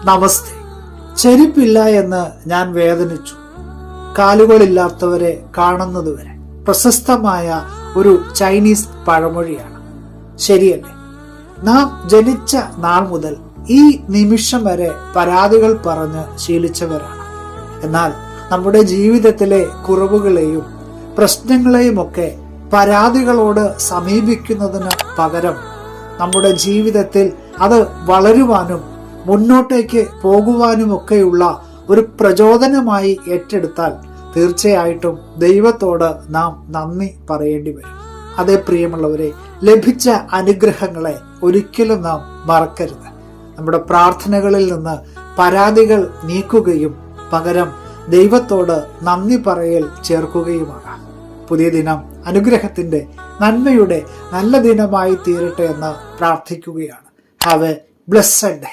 നമസ്തേ. ചെരുപ്പില്ല എന്ന് ഞാൻ വേദനിച്ചു, കാലുകളില്ലാത്തവരെ കാണുന്നതുവരെ. പ്രശസ്തമായ ഒരു ചൈനീസ് പഴമൊഴിയാണ്. ശരിയല്ലേ? നാം ജനിച്ച നാൾ മുതൽ ഈ നിമിഷം വരെ പരാതികൾ പറഞ്ഞ് ശീലിച്ചവരാണ്. എന്നാൽ നമ്മുടെ ജീവിതത്തിലെ കുറവുകളെയും പ്രശ്നങ്ങളെയും ഒക്കെ പരാതികളോട് സമീപിക്കുന്നതിന് പകരം നമ്മുടെ ജീവിതത്തിൽ അത് വളരുവാനും മുന്നോട്ടേക്ക് പോകുവാനുമൊക്കെയുള്ള ഒരു പ്രചോദനമായി ഏറ്റെടുത്താൽ തീർച്ചയായിട്ടും ദൈവത്തോട് നാം നന്ദി പറയേണ്ടി വരും. അതേ പ്രിയമുള്ളവരെ, ലഭിച്ച അനുഗ്രഹങ്ങളെ ഒരിക്കലും നാം മറക്കരുത്. നമ്മുടെ പ്രാർത്ഥനകളിൽ നിന്ന് പരാതികൾ നീക്കുകയും പകരം ദൈവത്തോട് നന്ദി പറയൽ ചേർക്കുകയുമാകാം. പുതിയ ദിനം അനുഗ്രഹത്തിന്റെ, നന്മയുടെ നല്ല ദിനമായി തീരട്ടെ എന്ന് പ്രാർത്ഥിക്കുകയാണ്. Have A blessed day.